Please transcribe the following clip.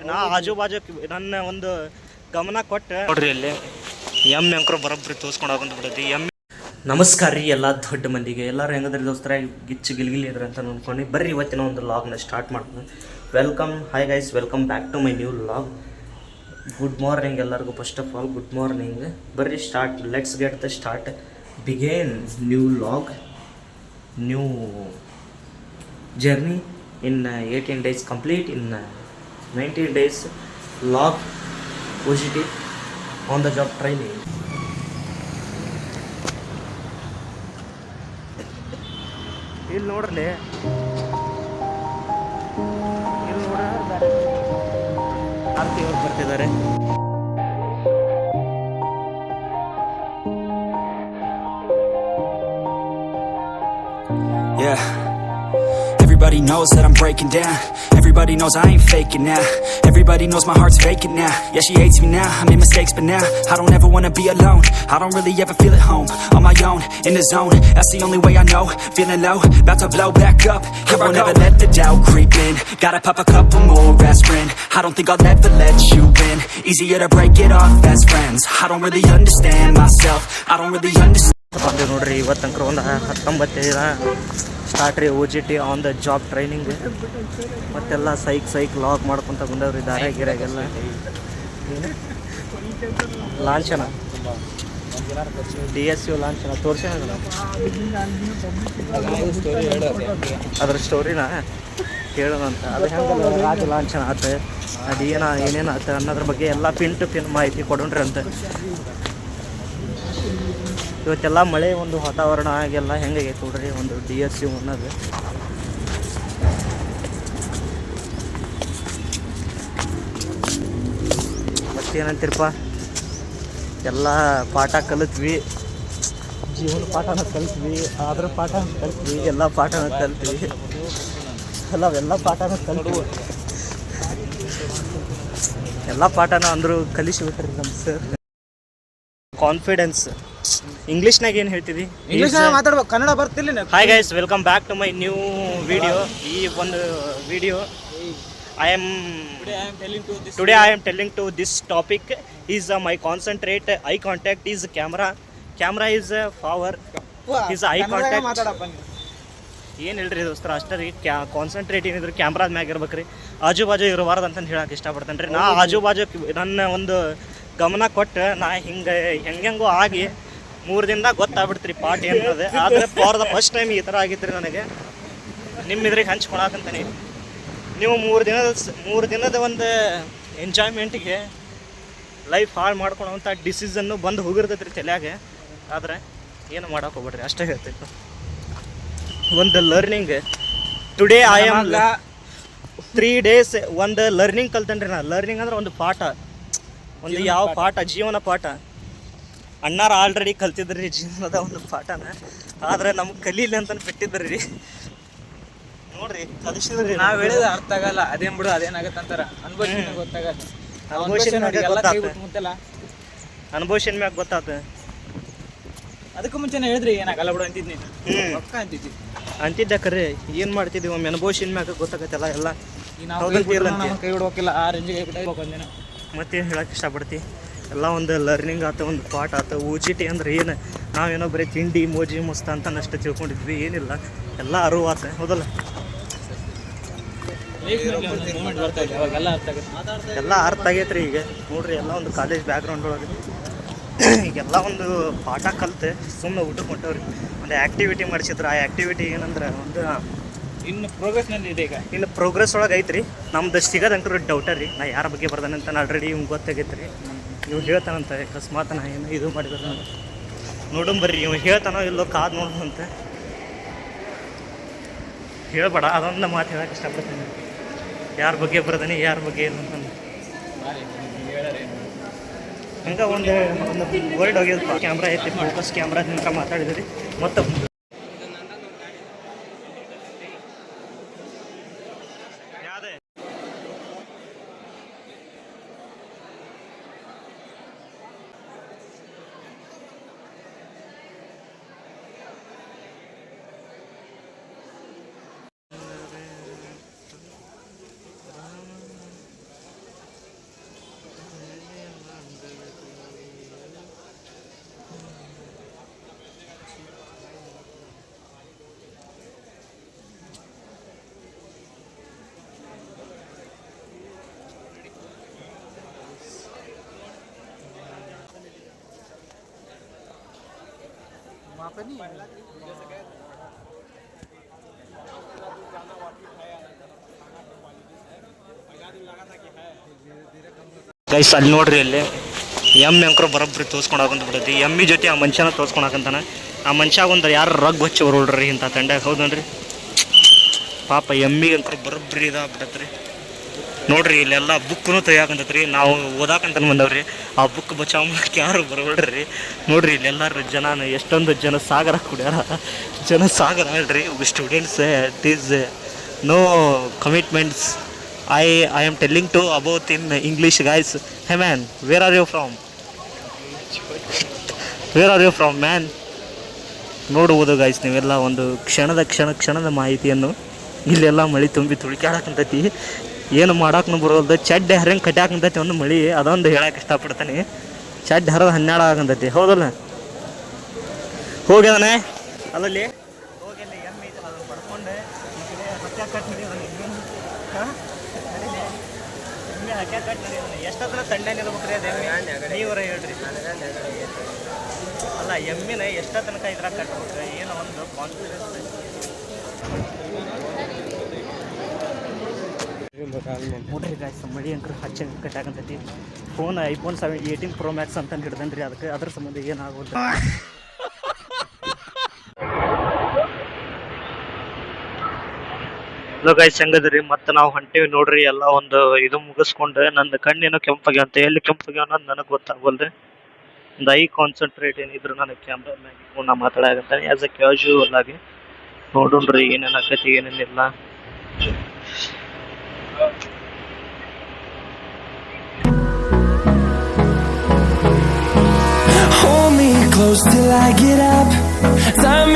ನಾ ಆಜು ಬಾಜು ನನ್ನ ಒಂದು ಗಮನ ಕೊಟ್ಟು ನೋಡ್ರಿ ಇಲ್ಲಿ ಎಮ್ಮೆ ಅಂಕರು ಬರೋಬ್ಬರಿ ತೋರಿಸ್ಕೊಂಡು ಹೋಗಂತ ಬಿಡತಿ ಎಮ್ಮೆ. ನಮಸ್ಕಾರ ರೀ ಎಲ್ಲ ದೊಡ್ಡ ಮಂದಿಗೆ, ಎಲ್ಲರೂ ಹೆಂಗದ್ರಿ ದೋಸ್ತರ ಗಿಚ್ಚು ಗಿಲ್ಗಿಲಿ ಇದ್ರೆ ಅಂತ ಅಂದ್ಕೊಂಡು ಬರ್ರಿ ಇವತ್ತಿನ ಒಂದು ಲಾಗ್ನ ಸ್ಟಾರ್ಟ್ ಮಾಡ್ತೀನಿ. Welcome, hi guys, welcome back to my new log. Good morning ಎಲ್ಲರಿಗೂ. First of all good morning. ಬರ್ರಿ start, let's get the start, begin new log, new journey in 18 days complete, in 90 days log OGT on the job training. ಇಲ್ಲಿ ನೋಡ್ರಿ, ಇಲ್ಲಿ ನೋಡ್ರಿ ಆರ್ತಿ ಅವ್ರು ಬರ್ತಿದ್ದಾರೆ. Yeah. Everybody knows that I'm breaking down. Everybody knows I ain't faking now. Everybody knows my heart's vacant now. Yeah, she hates me now, I made mistakes but now I don't ever wanna be alone. I don't really ever feel at home. On my own, in the zone, that's the only way I know. Feeling low, about to blow back up. Here I never let the doubt creep in. Gotta pop a couple more aspirin. I don't think I'll ever let you in. Easier to break it off as friends. I don't really understand myself. I don't really understand. ಬಂದು ನೋಡ್ರಿ ಇವತ್ತಂಕರ ಒಂದು 19 start ರೀ OGT on the job training. ಮತ್ತೆಲ್ಲ ಸೈಕ್ log ಮಾಡ್ಕೊತ ಬಂದವ್ರಿ ದಾರ ಗಿರಾಗೆಲ್ಲ. ಲಾಂಛನ DSU ಲಾಂಛನ ತೋರ್ಸೋಣ, ಅದ್ರ ಸ್ಟೋರಿನ ಕೇಳೋಣಂತ. ಅದು ಹೆಂಗೆ ರಾಜ ಲಾಂಛನ ಆತ, ಅದು ಏನೇನು ಆತ ಅನ್ನೋದ್ರ ಬಗ್ಗೆ ಎಲ್ಲ ಪಿನ್ ಟು ಪಿನ್ ಮಾಹಿತಿ ಕೊಡೋಣ್ರಿ ಅಂತ. ಇವತ್ತೆಲ್ಲ ಮಳೆ ಒಂದು ವಾತಾವರಣ ಆಗೆಲ್ಲ ಹೆಂಗಾಗೈತೆ ನೋಡ್ರಿ ಒಂದು DSU ಅನ್ನೋದು. ಮತ್ತೇನಂತೀರಪ್ಪ, ಎಲ್ಲ ಪಾಠ ಕಲಿತ್ವಿ, ಜೀವನ ಪಾಠನ ಕಲಿತ್ವಿ, ಅದ್ರ ಪಾಠನ ಕಲಿತ್ವಿ, ಎಲ್ಲ ಪಾಠನ ಕಲಿತ್ವಿ, ಅವೆಲ್ಲ ಪಾಠನ ಕಲಿತ್ವಿ, ಎಲ್ಲ ಪಾಠನ ಅಂದರು ಕಲಿಸಿಬಿಟ್ರಿ ನಮ್ಮ ಸರ್. ಕಾನ್ಫಿಡೆನ್ಸ್ ಇಂಗ್ಲೀಷ್ನಾಗ ಏನು ಹೇಳ್ತೀವಿ, ಮಾತಾಡ್ಬೇಕು, ಕನ್ನಡ ಬರ್ತಿಲ್ಲ. Hi guys, welcome back to my new video. ಈ ಒಂದು video today I am telling to this topic is my concentrate, eye contact is camera is power, is eye contact. ಏನು ಹೇಳ್ರಿ ದೋಸ್ತರ, ಅಷ್ಟೇ ರೀ. ಕಾನ್ಸಂಟ್ರೇಟ್ ಏನಿದ್ರು ಕ್ಯಾಮ್ರಾದ ಮ್ಯಾಗ ಇರ್ಬೇಕ್ರಿ, ಆಜು ಬಾಜು ಇರಬಾರ್ದು ಅಂತಂದು ಹೇಳಕ್ಕೆ ಇಷ್ಟಪಡ್ತೇನೆ ರೀ. ನಾ ಆಜು ಬಾಜು ನನ್ನ ಒಂದು ಗಮನ ಕೊಟ್ಟು ನಾ ಹೆಂಗೆಂಗೋ ಆಗಿ 3 ದಿನದಾಗ ಗೊತ್ತಾಗ್ಬಿಡ್ತೀರಿ ಪಾಠ ಏನದೆ. ಆದರೆ ಫಾರ್ ದ ಫಸ್ಟ್ ಟೈಮ್ ಈ ಥರ ಆಗಿತ್ತು ರೀ ನನಗೆ. ನಿಮ್ಮ ಇದ್ರಿಗೆ ಹಂಚ್ಕೊಳಕಂತಾನೆ. ನೀವು 3 ದಿನದ ಒಂದು ಎಂಜಾಯ್ಮೆಂಟಿಗೆ ಲೈಫ್ ಹಾಳು ಮಾಡ್ಕೊಳೋವಂಥ ಡಿಸಿಷನ್ನು ಬಂದು ಹೋಗಿರ್ತೈತೆ ರೀ ತಲೆಯಾಗೆ. ಆದರೆ ಏನು ಮಾಡೋಕೆ ಹೋಗ್ಬೇಡ್ರಿ, ಅಷ್ಟೇ ಹೇಳ್ತೈತೆ. ಒಂದು learning today I am 3 days ಒಂದು ಲರ್ನಿಂಗ್ ಕಲ್ತೇನೆ ರೀ. ನಾ ಲರ್ನಿಂಗ್ ಅಂದ್ರೆ ಒಂದು ಪಾಠ, ಒಂದು ಯಾವ ಪಾಠ, ಜೀವನ ಪಾಠ. ಅಣ್ಣಾರು ಆಲ್ರೆಡಿ ಕಲ್ತಿದ್ರಿ ಜೀವನದ ಒಂದು ಪಾಠನ, ಆದರೆ ನಮ್ಗೆ ಕಲೀಲಿ ಅಂತ ಬಿಟ್ಟಿದ್ರಿ ರೀ. ನೋಡ್ರಿ ಕಲಿಸಿದ್ರಿ. ನಾವು ಹೇಳಿದ ಅರ್ಥ ಆಗಲ್ಲ, ಅದೇನ್ ಬಿಡು ಅದೇನಾಗತ್ತೆ ಅಂತಾರ. ಅನುಭವಿಸಿದ ಗೊತ್ತಾಗತ್ತೆ, ಅನುಭವಿಸಿದ ಮ್ಯಾಗ ಗೊತ್ತಾತ. ಅದಕ್ಕೂ ಮುಂಚೆನೇ ಹೇಳಿದ್ರಿ ಏನಾಗಲ್ಲ ಬಿಡು ಅಂತಿದ್ನಿ, ಪಕ್ಕ ಅಂತಿದ್ವಿ, ಅಂತಿದ್ದ ಕರೆ. ಏನು ಮಾಡ್ತಿದ್ವಿ ಒಮ್ಮೆ ಅನುಭವಿಸಿದ ಮ್ಯಾಗ ಗೊತ್ತಾಗತ್ತಲ್ಲ ಎಲ್ಲ. ಕೈ ಬಿಡ್ಬೇಕಿಲ್ಲ, ಆ ರೇಂಜಿಗೆ ಒಂದಿನ. ಮತ್ತೇನು ಹೇಳಕ್ಕೆ ಇಷ್ಟಪಡ್ತಿ, ಎಲ್ಲ ಒಂದು ಲರ್ನಿಂಗ್ ಆತ, ಒಂದು ಪಾಠ ಆತ. OGT ಅಂದ್ರೆ ಏನು, ನಾವೇನೋ ಬರೀ ತಿಂಡಿ ಮೋಜಿ ಮುಸ್ತ ಅಂತ ಅಷ್ಟೇ ತಿಳ್ಕೊಂಡಿದ್ವಿ, ಏನಿಲ್ಲ, ಎಲ್ಲ ಅರಿವು ಆತ, ಹೌದಲ್ಲ. ಎಲ್ಲ ಅರ್ಥ ಆಗೈತೆ ರೀ ಈಗ. ನೋಡ್ರಿ ಎಲ್ಲ ಒಂದು ಕಾಲೇಜ್ ಬ್ಯಾಕ್ಗ್ರೌಂಡ್ ಒಳಗೆ ಈಗೆಲ್ಲ ಒಂದು ಪಾಠ ಕಲಿತು ಸುಮ್ಮನೆ ಊಟಕ್ಕೆ ಹೊಂಟವ್ರಿ. ಒಂದು ಆ್ಯಕ್ಟಿವಿಟಿ ಮಾಡಿಸಿದ್ರು. ಆ ಆ್ಯಕ್ಟಿವಿಟಿ ಏನಂದ್ರೆ ಒಂದು ಇನ್ನು ಪ್ರೋಗ್ರೆಸ್ನಲ್ಲಿ ಇದೆ. ಈಗ ಇನ್ನು ಪ್ರೋಗ್ರೆಸ್ ಒಳಗೆ ಐತ್ರಿ. ನಮ್ದು ಸಿಗೋದಂಕ್ರು ಡೌಟರ್ ರೀ. ನಾ ಯಾರ ಬಗ್ಗೆ ಬರ್ದಾನಂತ ಆಲ್ರೆಡಿ ಇವ್ಗೆ ಗೊತ್ತಾಗೈತೆ ರೀ. ಇವ್ ಹೇಳ್ತಾನಂತ, ಅಕಸ್ಮಾತ್ ನಾ ಏನು ಇದು ಮಾಡಿದ್ರು ನಾನು ನೋಡಂಬರ್ರಿ, ಇವ್ ಹೇಳ್ತಾನೋ ಇಲ್ಲೋ ಕಾದು ನೋಡೋದಂತ ಹೇಳ್ಬೇಡ. ಅದೊಂದು ಮಾತು ಹೇಳಕ್ಕೆ ಇಷ್ಟಪಡ್ತೀನಿ, ಯಾರ ಬಗ್ಗೆ ಬರ್ದಾನೆ ಯಾರ ಬಗ್ಗೆ ಏನು ಅಂತಂದು. ಹಂಗೆ ಒಂದು ವರ್ಡ್ ಹೋಗ್ಯದಪ್ಪ. ಕ್ಯಾಮ್ರಾ ಐತಿ, ಫೋಕಸ್ ಕ್ಯಾಮ್ರಾ ನಿಂತ ಮಾತಾಡಿದ್ರಿ. ಮತ್ತು ಗೈಸ್ ಅಲ್ಲಿ ನೋಡ್ರಿ ಅಲ್ಲಿ ಎಮ್ಮೆ ಅಂಕರು ಬರೋಬ್ಬರಿ ತೋರ್ಸ್ಕೊಂಡು ಹಾಕೊಂತ ಬಿಡೈತಿ ಎಮ್ಮಿ ಜೊತೆ ಆ ಮನುಷ್ಯನ ತೋರ್ಸ್ಕೊಂಡು ಹಾಕಂತಾನ ಆ ಮನುಷ್ಯ ಒಂದು ಯಾರು ರಗ್ ಹಚ್ಚಿ ಹೊರಡ್ರಿ ಇಂಥ ತಂಡ್ಯಾಗ ಹೌದನ್ರಿ ಪಾಪ ಎಮ್ಮಿಗೆ ಅಂಕರು ಬರೋಬ್ಬರಿ ಇದಾಗ್ಬಿಟ್ಟತ್ರಿ ನೋಡ್ರಿ ಇಲ್ಲೆಲ್ಲ ಬುಕ್ನು ತೆಗಿಯಾಕಂತತ್ರಿ ನಾವು ಓದಾಕಂತ ಬಂದವ್ರಿ ಆ ಬುಕ್ ಬಚಾವ್ ಮಾಡಕ್ಕೆ ಯಾರು ಬರೋಲ್ರಿ ನೋಡ್ರಿ ಇಲ್ಲೆಲ್ಲರೂ ಜನ ಎಷ್ಟೊಂದು ಜನ ಸಾಗರ ಕುಡ್ಯಾರ ಜನ ಸಾಗರ ಹೇಳ್ರಿ students it is no commitments I am telling to about in English guys. Hey man, where are you from? Where are you from man? ನೋಡ್ಬೋದು ಗೈಸ್ ನೀವೆಲ್ಲ ಒಂದು ಕ್ಷಣದ ಮಾಹಿತಿಯನ್ನು ಇಲ್ಲೆಲ್ಲ ಮಳೆ ತುಂಬಿ ತುಳಿಕಾಡಕಂತೈತಿ ಏನು ಮಾಡಾಕನು ಬರೋಲ್ದು ಚಡ್ಡೆ ಹರಂಗೆ ಕಟ್ಟಾಕಂತೈತಿ ಒಂದು ಮಳೆ ಅದೊಂದು ಹೇಳಕ್ಕೆ ಇಷ್ಟಪಡ್ತಾನೆ ಚಡ್ಡೆ ಹರದ 12 ಆಗಂತೈತಿ ಹೌದಲ್ಲ ಹೋಗ್ಯದಾನೆ ಅಲ್ಲಲ್ಲಿ ಹೋಗಿ ಎಮ್ಮೆ ಐತಲ್ಲ ಅದನ್ನು ಪಡ್ಕೊಂಡು ಈ ಕಡೆ ಹತ್ಯೆ ಕಟ್ಟಿ ಎಷ್ಟತ್ರ ತಂಡೆ ನಿಲ್ಬೇಕ್ರಿ ಅದು ನೀವರ ಹೇಳ್ರಿ ಅಲ್ಲ ಎಮ್ಮಿನ ಎಷ್ಟ ತನಕ ಇದ್ರಾಗ ಕಟ್ಬೇಕ್ರಿ ಏನೋ ಒಂದು ಕಾನ್ಫಿಡೆನ್ಸ್ ನೋಡ್ರಿ ಗಾಯ್ಸ್ ಮಳಿ ಅಂಕರ್ ಹಚ್ಚ ಕಟ್ಟಾಕಂತೈತಿ ಫೋನ್ ಐಫೋನ್ 18 Pro Max ಅಂತ ಹಿಡ್ದನ್ರಿ ಅದಕ್ಕೆ ಅದ್ರ ಸಂಬಂಧ ಏನಾಗೋದು ಹಲೋ ಗೈಸ್ ಹೆಂಗದ್ರಿ ಮತ್ತೆ ನಾವು ಹೊಂಟೇವಿ ನೋಡ್ರಿ ಎಲ್ಲ ಒಂದು ಇದು ಮುಗಿಸ್ಕೊಂಡು ನನ್ನ ಕಣ್ಣೇನೋ ಕೆಂಪಾಗ್ಯಾವ ಅಂತ ಎಲ್ಲಿ ಕೆಂಪಾಗ್ಯಾವ ಅನ್ನೋದು ನನಗೆ ಗೊತ್ತಾಗಲ್ರಿ ಒಂದು ಐ ಕಾನ್ಸಂಟ್ರೇಟ್ ಏನಿದ್ರು ನನಗೆ ಕ್ಯಾಮ್ರಾ ಮ್ಯಾಗ ನಾ ಮಾತಾಡಕಂತಾನೆ ಆಸ್ ಅ ಕ್ಯಾಶುವಲ್ ಆಗಿ ನೋಡೋಣ್ರಿ ಏನೇನು ಆಕೈತಿ ಏನೇನಿಲ್ಲ Hold me close till I get up. Time